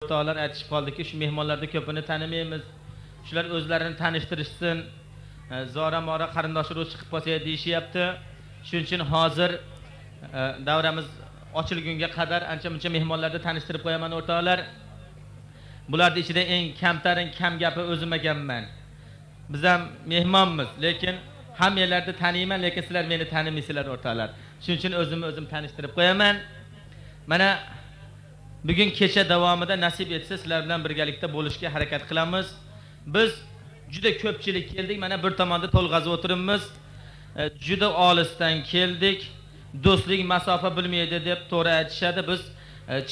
O'rtoqlar aytishib qoldiki, shu mehmonlarning ko'pini tanimaymiz. Shular o'zlarini tanishtirishsin. Zora-mora qarindoshlar chiqib qolsa deyishyapti. Shuning uchun hozir davramiz ochilgunga qadar ancha-muncha mehmonlarni tanishtirib qo'yaman o'rtoqlar. Bularning ichida eng kamtarin, kam gapi o'zim ekanman. Biz ham mehmonmiz, lekin hammalarni taniyman, lekin sizlar meni tanimaysizlar o'rtoqlar. Shuning uchun o'zim tanishtirib qo'yaman. Mana bugun kecha davomida nasib etsa sizlar bilan birgalikda bo'lishga harakat qilamiz. Biz juda ko'pchilik keldik. Mana bir tomonda to'lg'azib o'tiribmiz. Juda olisdan keldik. Do'stlik masofa bilmaydi deb to'g'ri aytishadi. Biz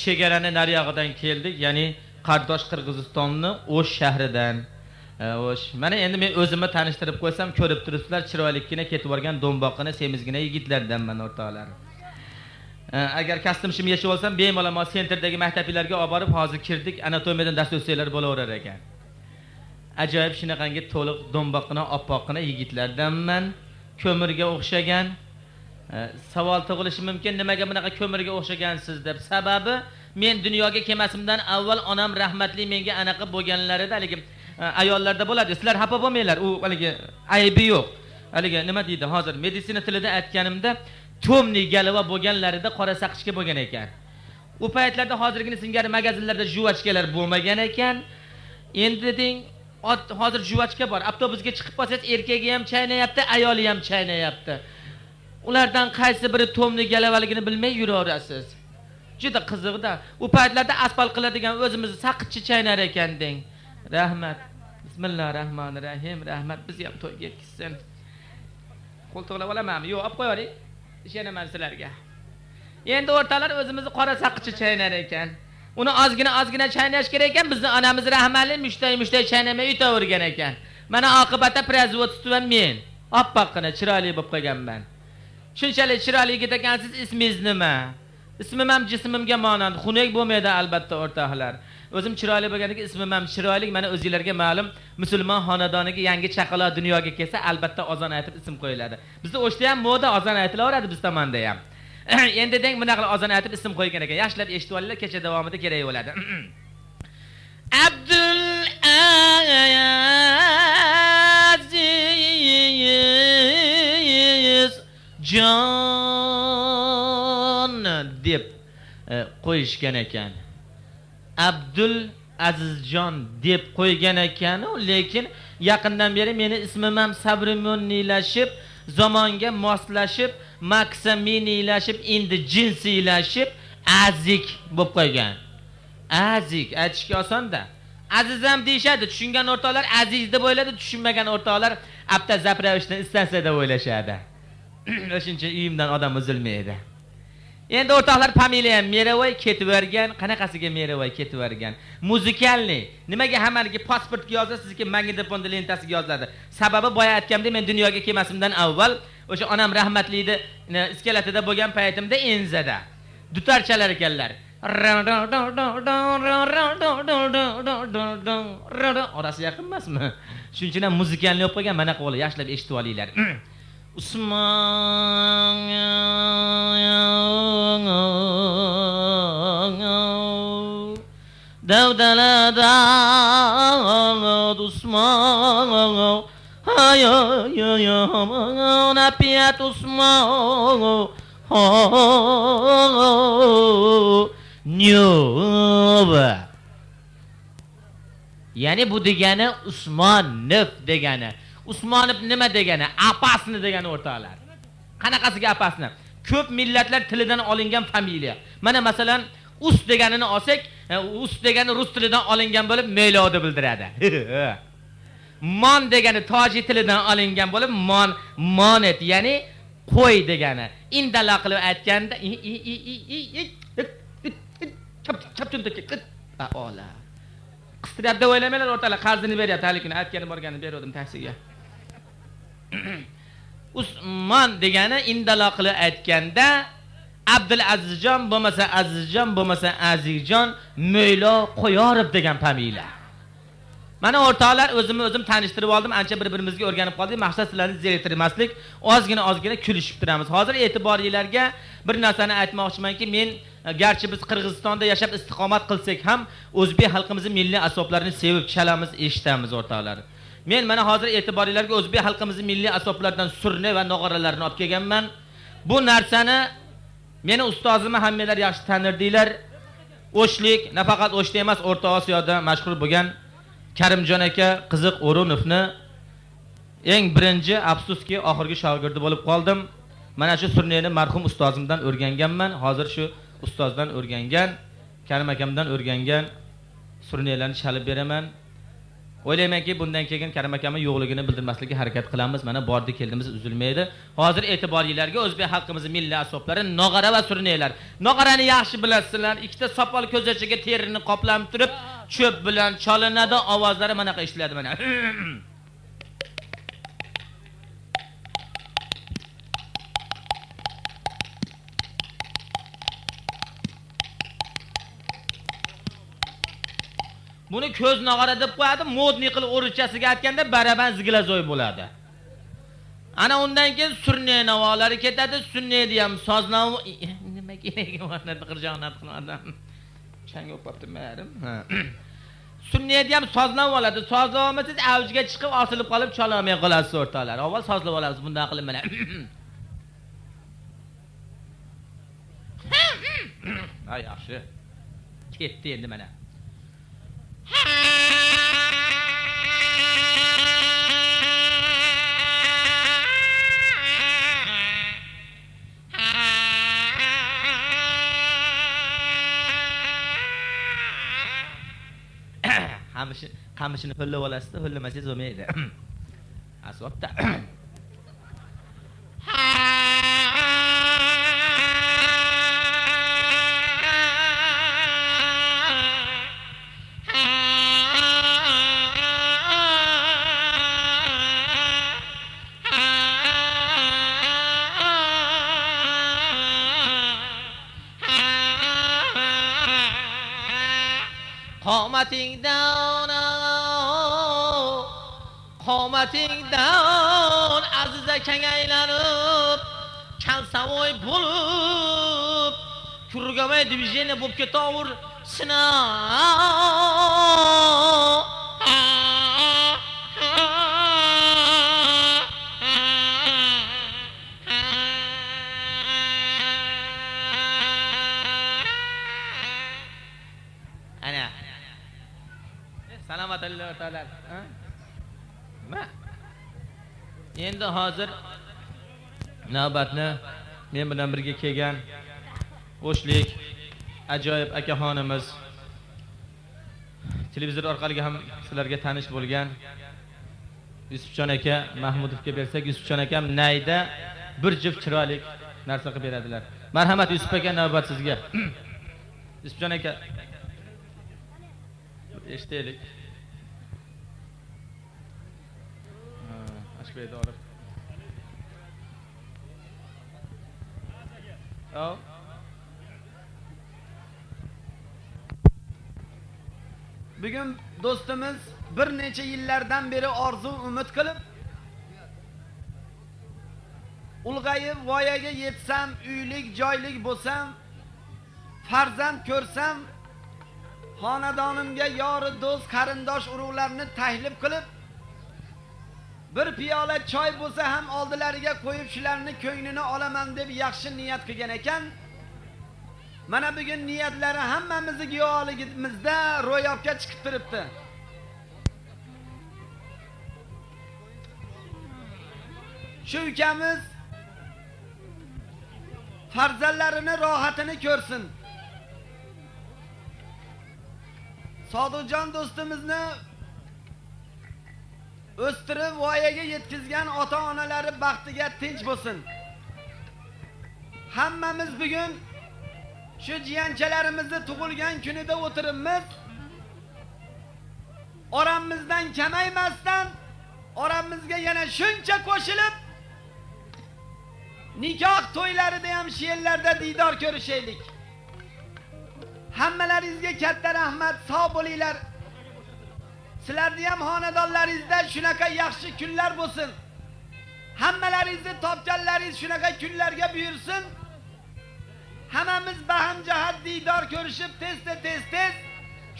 chegarani nariyog'idan keldik, ya'ni qardosh Qirg'izistonni O'sh shahridan. O'sh. Mana endi men o'zimni tanishtirib qo'ysam, ko'rib turibsizlar, chiroylikkina ketib borgan do'mboqqina, semizgina yigitlardanman o'rtoqlar. Agar kastimshim yechib olsam, bemalol sentrdagi maktablarga olib borib, hozir kirdik, anatomiyadan dars o'tsalar bo'laverar ekan. Ajoyib shunaqangi to'liq do'mboqqina, oppoqqina yigitlardanman. Ko'mirga o'xshagan. Savol tug'ilishi mumkin, nimaga bunaqa ko'mirga o'xshagansiz deb. Sababi men dunyoga kelmasimdan avval onam rahmatli menga anaqa bo'lganlarida, haligi ayollarda bo'ladi. Sizlar xafa bo'lmanglar, u haligi aybi yo'q. Haligi nima deydi hozir meditsina tilida aytganimda, to'mni galava bo'lganlarida qora saqishga bo'lgan ekan. U paytlarda hozirgina singari magazinlarda juvachkalar bo'lmagan ekan. Endi deng, hozir juvachka bor. Avtobusga chiqib qolsangiz, erkagi ham chaynayapti, ayoli ham chaynayapti. Ulardan qaysi biri to'mni galavaligini bilmay yuraverasiz. Juda qiziqda. U paytlarda asfal qiladigan o'zimizni saqitchi chaynar ekan deng. Rahmat. Bismillahirrohmanirrohim. Rahmat, bizni ham to'yga yetkizsin. Qo'ltiqlab olamanmi? Yo'q, olib qo'ying. Ishonaman sizlarga. Endi o'rtalar o'zimizni qora saqitchi chaynar ekan. Uni ozgina chaynash kerak ekan. Bizni onamiz rahmatli mushtay chaynamay yutavergan ekan. Mana oqibatda производство men oppoqqina chiroyli bo'lib qolganman. Shunchalik chiroyli yigit ekansiz, ismingiz nima? Ismim ham jismimga monand, xunuk bo'lmaydi albatta o'rtoqlar. O'zim chiroyli bo'lganligi ismim ham chiroyli. Mana o'zingizlarga ma'lum, musulmon xonadoniga yangi chaqaloq dunyoga kelsa, albatta azon aytib ism qo'yiladi. Bizda O'shda ham moda azon aytilaveradi, biz tomonda ham. Endi deng bunaqa azon aytib ism qo'ygan ekan. Yaxshilab eshitib olinglar, kecha davomida kerak bo'ladi. Abdul Aziz Jon deb qo'yishgan ekan. Abdul Azizjon deb qo'ygan ekan, lekin yaqindan beri meni ismim ham sabrimiylashib, zamonga moslashib, maksamiylashib, endi jinsiylashib, Azik bo'lib qo'ygan. Azik aytishga oson-da. Aziz ham deyshadi, tushungan o'rtoqlar aziz deb o'yladi, tushunmagan o'rtoqlar apta zapravishni istansada o'ylashadi. O'shuncha uyimdan odam uzilmaydi. Endi o'rtoqlar familiyam Meravoy ketavergan. Qanaqasiga Meravoy ketavergan? Muzikalniy. Nimaga hammaligi pasportga yozasiz, sizga magnitofon lentasiga yoziladi? Sababi boya aytganimdek, men dunyoga kelmasimdan avval o'sha onam rahmatliydi iskalatida bo'lgan paytimda enzada dutor chalar ekanlar. Orasi yaqin emasmi? Shunchaki ham muzikalniy o'qib qo'ygan, mana qo'li yaxshilab eshitib olinglar. Usmon Davdalada Usmon hayo napiyat Usmon Nyoba. Yani bu degani Usmonov degani. Usmonov nima degani? Apasni degani o'rtoqlar. Qanaqasiga apasni? Ko'p millatlar tilidan olingan familiya. Mana masalan Us deganini olsak, Us degani rus tilidan olingan bo'lib, Meylodi bildiradi. Mon degani toji tilidan olingan bo'lib, monet, ya'ni qo'y degani. Indala qilib aytganda chapchundik. Ola. Qistiryapti o'ylamanglar o'rtalar, qarzini beryapti, halikini aytgani borganini berdim taksiga. Usmon degani indalo qilib aytganda Abdul Azizjon bo'lmasa Azizjon bo'lmasa Azizjon Mo'ylo Qo'yorov degan familiya. Mana o'rtoqlar, o'zim tanishtirib oldim, ancha bir-birimizga o'rganib qoldik. Maqsad sizlarni zeriktirmaslik, ozgina kulishib turamiz. Hozir e'tiborlilarga bir narsani aytmoqchimanki, men garchi biz Qirg'izistonda yashab istiqomat qilsak ham, o'zbek xalqimizning milliy asboblarini sevib chalamiz, eshitamiz o'rtoqlar. Men mana hozir e'tiborlilarga o'zbek xalqimizning milliy asboblaridan surna va nog'oralarni olib kelganman. Bu narsani meni ustozim hammalar yaxshi tanirdinglar. O'shlik, nafaqat O'shda emas, O'rta Osiyoda mashhur bo'lgan Karimjon aka Qiziq O'runovni eng birinchi, afsuski, oxirgi shogirdi bo'lib qoldim. Mana shu surneni marhum ustozimdan o'rganganman. Hozir shu ustozdan o'rgangan, Karim akamdan o'rgangan surnelarni chalib beraman. O'ylaymanki, bundan keyin Karim akamning yo'qligini bildirmaslikka harakat qilamiz. Mana bordi keldimiz uzilmaydi. Hozir e'tiborlilarga o'zbek xalqimizning milliy asboblari nog'ora va surnelar. Nog'orani yaxshi bilasizlar. Ikkita sopol ko'zachaga terini qoplanib turib, cho'p bilan cholinadi, ovozlari mana eshitiladi mana. Buni ko'z nog'ora deb qo'yadi, modniy qilib o'richasiga aytganda baraban ziglazoy bo'ladi. Ana undan keyin surne navolari ketadi, sunneydi ham soznov nima kerak bo'ladi, qirjoqnat qilmadim. Chang o'pibdi merim. Sunneydi ham soznov bo'ladi. Soznavmasiz avjiga chiqib osilib qolib chola olmay qolasiz o'rtoqlar. Avval sozlab olamiz bunday qilib mana. Ha yaxshi. Ketdi endi mana. Qamishini ho'llab olasiz, ho'llamasangiz bo'lmaydi. Asbobda. Qomatingdan aziza keng aylanib, kalsavoy bo'lib, kurgamay diviziyani bo'lib ketavur sina. Ana. Salomat o'rtoqlar. Endi hozir navbatni men bilan birga kelgan O'shlik ajoyib akaxonimiz, televizor orqali ham sizlarga tanish bo'lgan Yusufjon aka Mahmudovga bersak, Yusufjon akam nayda bir juft chiroyli narsa qilib beradilar. Marhamat Yusuf aka, navbat sizga. Yusufjon aka eshitaylik. Aşkbey'de olur. Oh. Bugün do'stimiz bir necha yillardan beri orzu umid qilib, ulg'ayib voyaga yetsam, uylik, joylik bo'lsam, farzand ko'rsam, xonadonimga yori, do'st, qarindosh, urug'larni taklif qilib, bir piyola choy bo'lsa ham oldilariga qo'yib shularni ko'nglini olaman deb yaxshi niyat qilgan ekan. Mana bugun niyatlari hammamizni giyohligimizda ro'yobga chiqib turibdi. Shu ukamiz farzandlarini rohatini ko'rsin. Sodiqjon do'stimizni o'stirib voyaga yetkazgan ota-onalari baxtiga tinch bo'lsin. Hammamiz bugun shu jiyanchalarimizni tug'ilgan kunida o'tiribmiz. Oramizdan kamaymasdan, oramizga yana shuncha qo'shilib, nikoh to'ylarida ham she'rlarda diydor ko'rishaylik. Hammalaringizga katta rahmat, sog' bo'linglar. Sizlarning ham xonadonlaringizda shunaqa yaxshi kunlar bo'lsin. Hammalaringizni topganlaringiz shunaqa kunlarga buyursin. Hammamiz baham-jihat diydor ko'rishib tez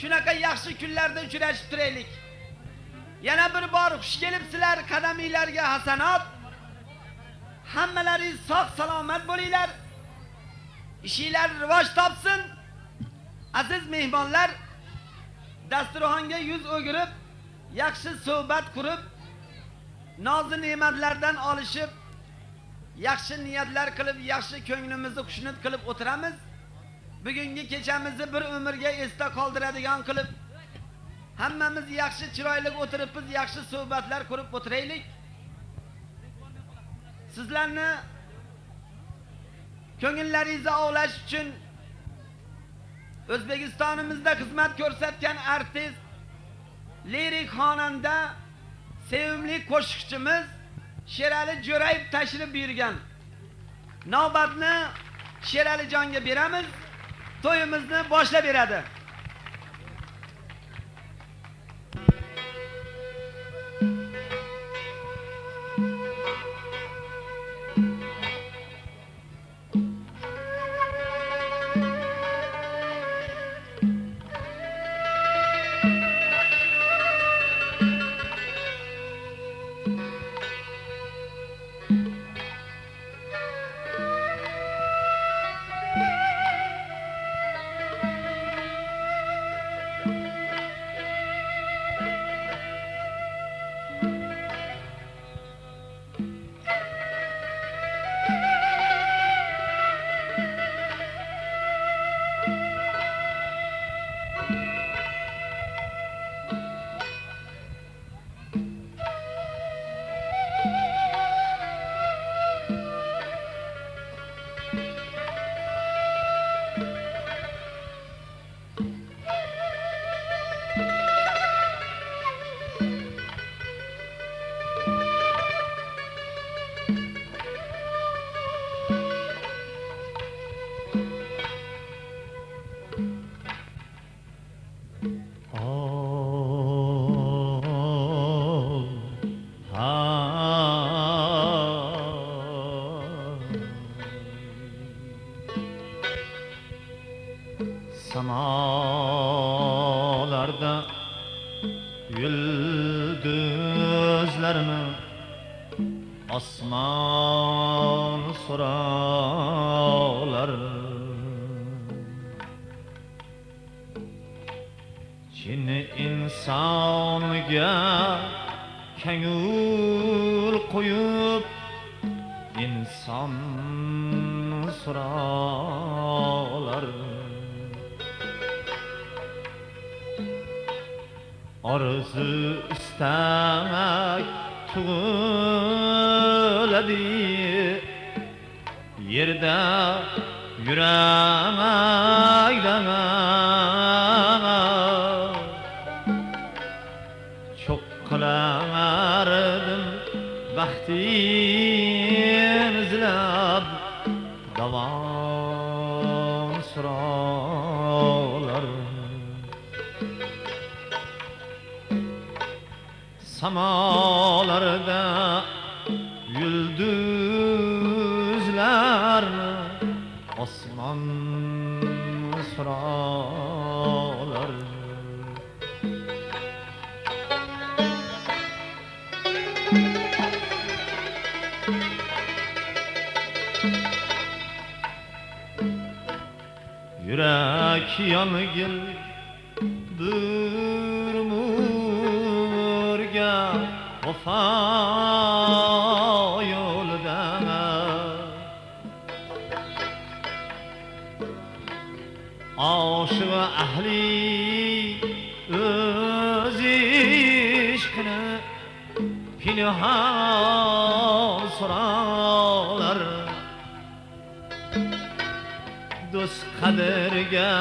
shunaqa yaxshi kunlarda uchrashib turaylik. Yana bir bor xush kelibsizlar, qadamingizlarga hasanot. Hammalaringiz sog' salomat bo'linglar. Ishinglar rivoj topsin. Aziz mehmonlar, dasturxonga yuz o'girib, yaxshi suhbat qurib, nozi ne'matlardan olishib, yaxshi niyatlar qilib, yaxshi ko'nglimizni xushnud qilib o'tiramiz. Bugungi kechamizni bir umrga esda qoldiradigan qilib, hammamiz yaxshi chiroyli o'tiribmiz, yaxshi suhbatlar qurib o'tiraylik. Sizlarni ko'ngillaringizni ovlash uchun O'zbekistonimizda xizmat ko'rsatgan artist, lirik xonanda, sevimli qo'shiqchimiz Sherali Jo'rayev tashrif buyurgan. Navbatni Sheralijonga beramiz. To'yimizni boshlab beradi. Samalarda yulduzlarni osmon so'rolar. Chin insonga ko'ngil qo'yib inson so'rolar. Arzu istak tug'iladi yerda yurakda. Çok qilardim baxtin izlab davom so'rolar. Samalarda yulduzlarni osmon so'rolar. Yurak yongil durmurga vafo yo'lida. Oshiq ahli o'z ishqini pinhon so'rolar. Do'st qadriga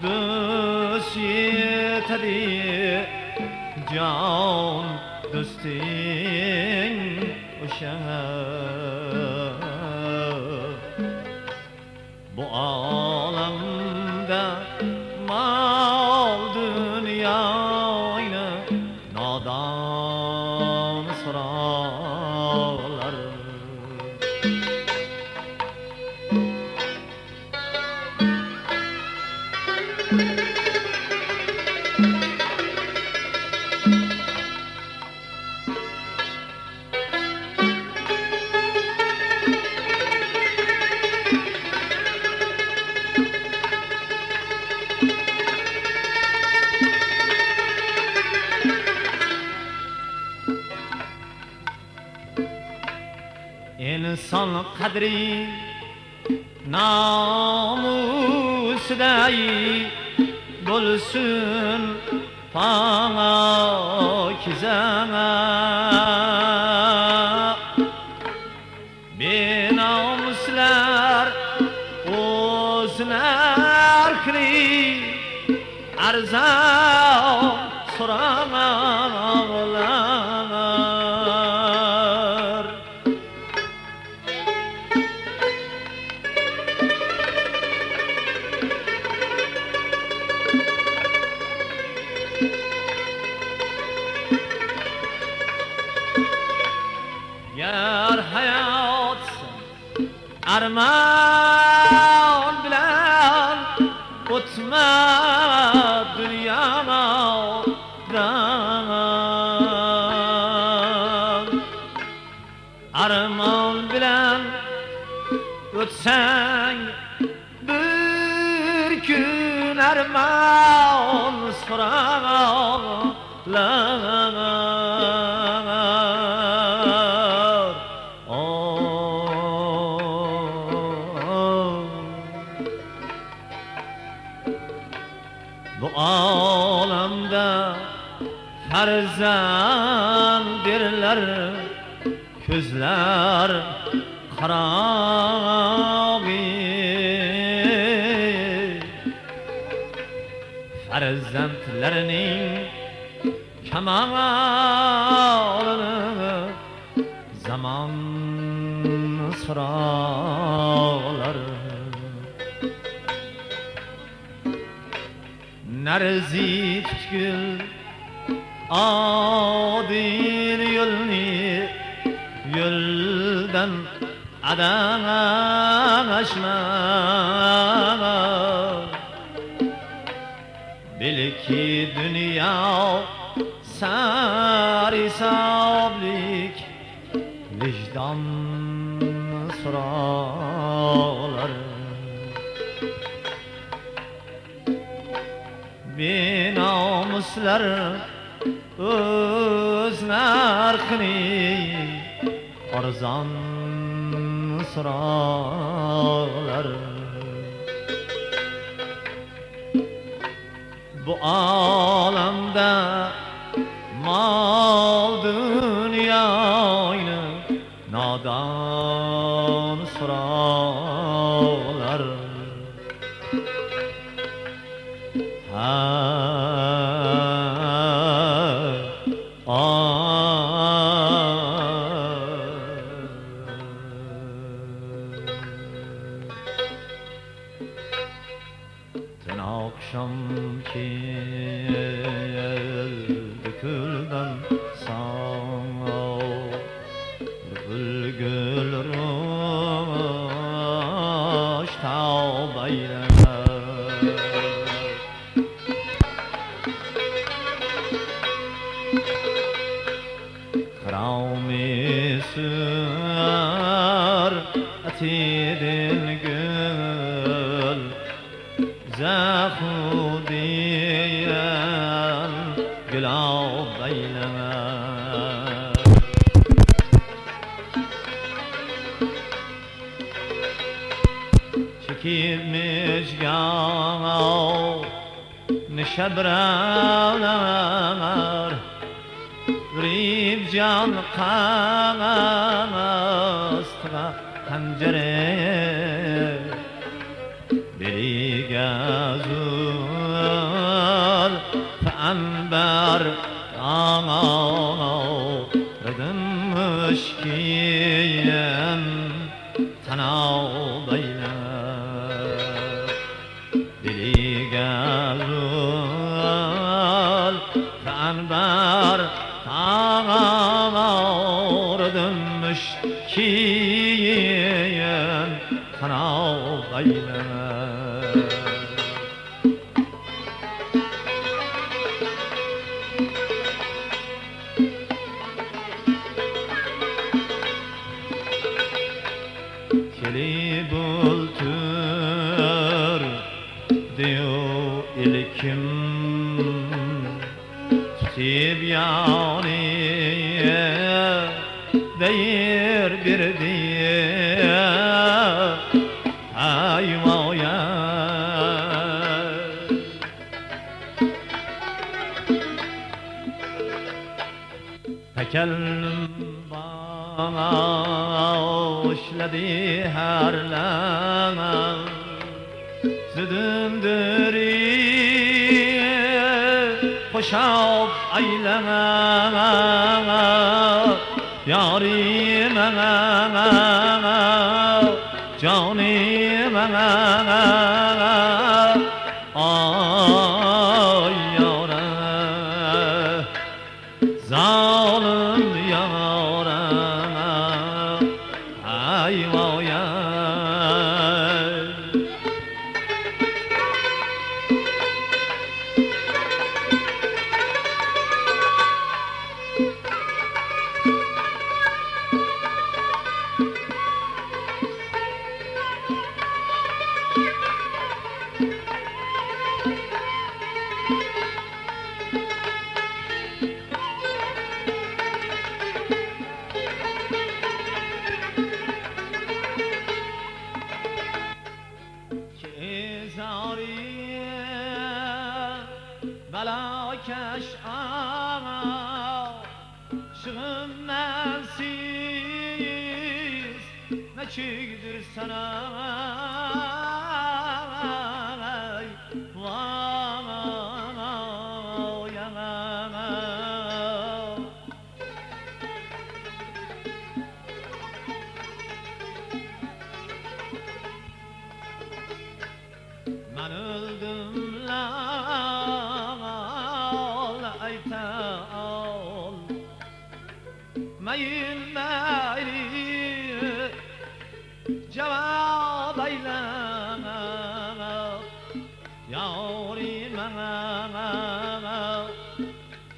do'st yetadi, jon do'sting o'sha. Bu olamda mol dunyo inson qadri namusday bo'lsin pokiza benomuslar o'z narxini arzon so'ranglar. Yer hayot armon bilan o'tma dunyodan, armon bilan o'tsang bir kun armon so'ranglar. Bu olamda farzand berlar, ko'zlar qarog'i, farzandlarining kamolini zamon so'rolar. Narzi tutkul odil yo'ldan adashma, bilki dunyo sarhisoblik vijdon so'rolar. Benomuslar o'z narxini arzon so'rolar. Bu olamda mol dunyoyni nodon so'rolar. Tun akşam keldi kuldan so'ng, bülgül roş tavbaylar. Kravmisur atidil gül zahudiyen gülab beyleme. Çekip müjgan nişebreler, Rib can qastığa hancere, biriga zul anbar ridin müşkiyen tanav beyler. Biriga zul anbar ağırdım şkiyen kanav gayleme. Keli bultur diyor ilkim Tibyani deyir bir diye Şekerim bana işledi her lana Südündürü hoşaf eyleme Yarime canime ay yâre zalim yâre ay vay ay بلاکش آما شغم نسیز نچیدر سنای واما یماما من öldüm Mayın mayli cevap eyleme Yarim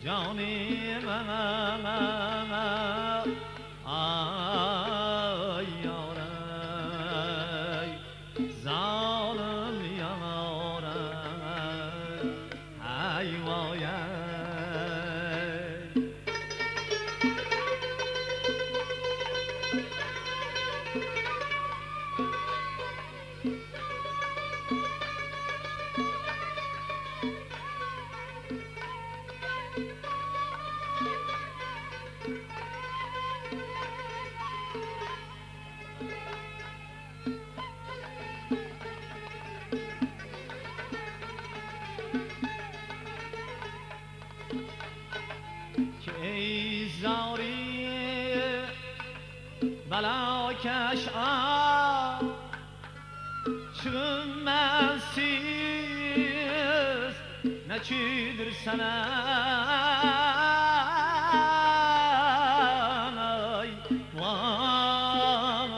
canim ay yaray zalim yaray ay vay ay ای زاری بلاکش چون منسیز نچیدر سنای وایم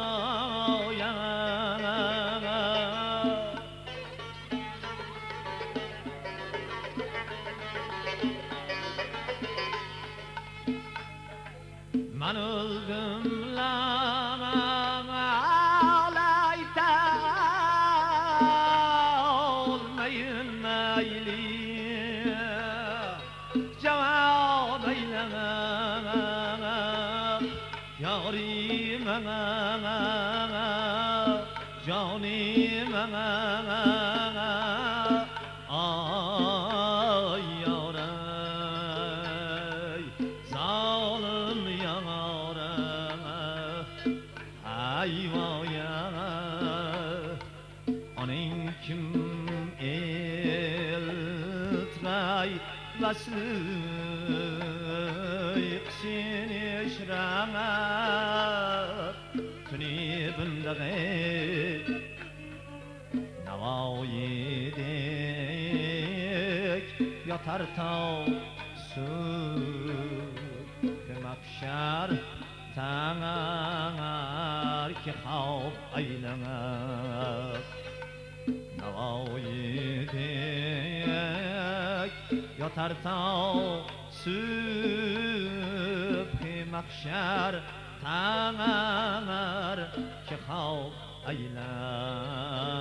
من öldüm lamam alayta olmayın meyli cevap eyleme yarim canim ay yaray zalim ay vay oning kim eltmay vasli qsin ishrama tuni bindag'e navoyidek yotar tog' sut mafshar tanar ki xavf aylanar navoyidek yotar tog' subhi mahshar tanar ki xavf aylanar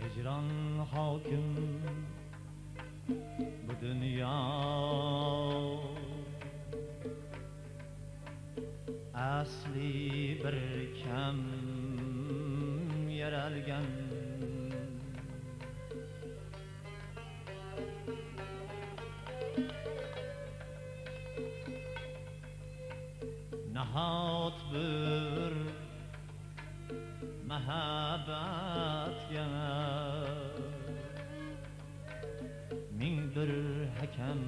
Hicran hakim bu dünya, asli bir kam yaralgan. Nahot bir mahabbatga ming bir hakam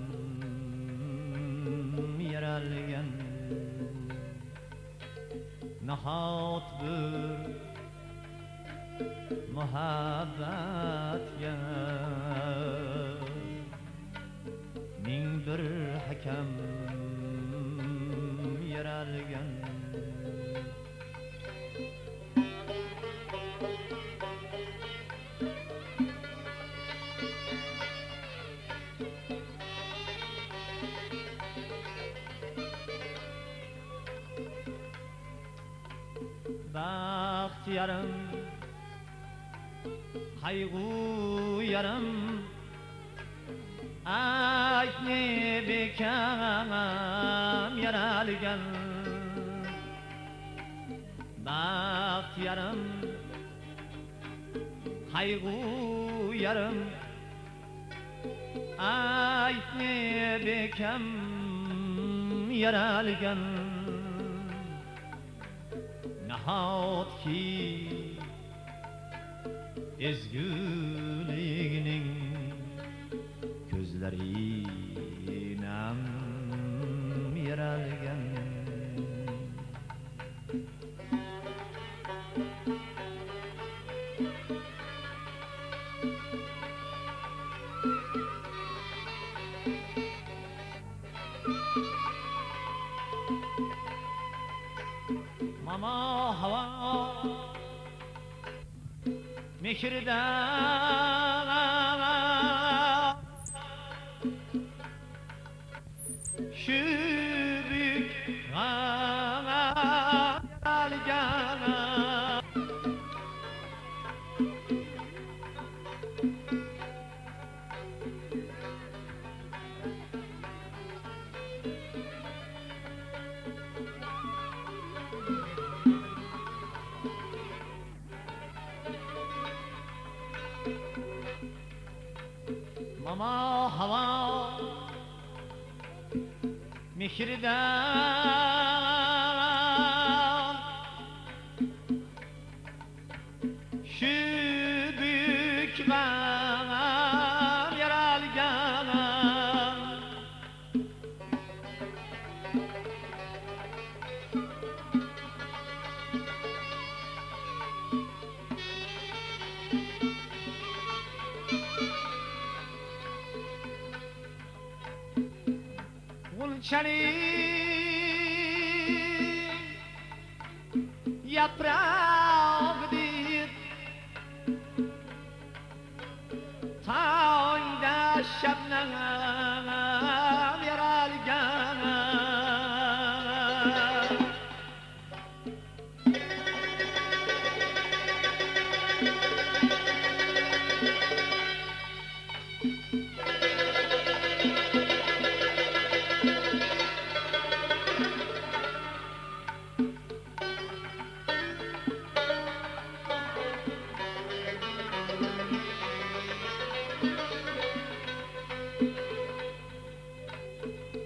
yaralgan. Nahot bir muhabbatga ming bir hakam yaralgan. Baxt yarım, kaygı yarım, ayni bekam yaralgan. Baxt yarım, kaygı yarım, ayni bekam yaralgan. Nahotki ezguligining ko'zlari nam yaralgan. Mama hava mehridan şu büyük yaralgan. Mama hava mehridan şu büyük gam yaralgan. Gulchaning yaprog'idir, tongda shabnam yaralgan.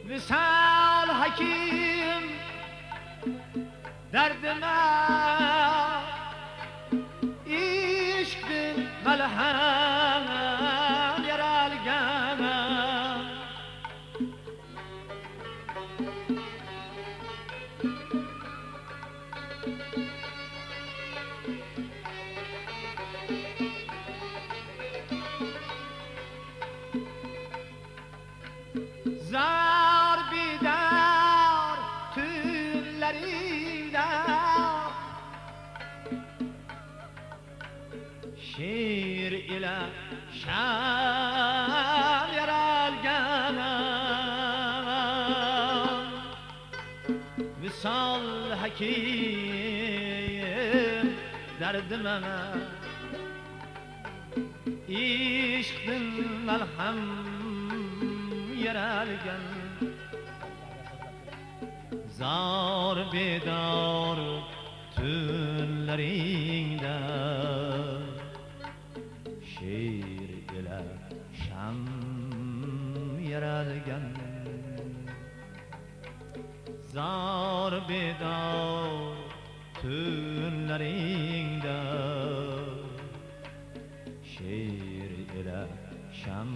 Visal hakim derdime ishqdin malham yaralgan. Zar bidar tünlerinde şiir ile şan yaralgan. visol hakim derdi mana ishqdan malham yaralgan zor bedor tunlaringda she'r ila sham yaralgan zor bedor tunlaringda she'r ila sham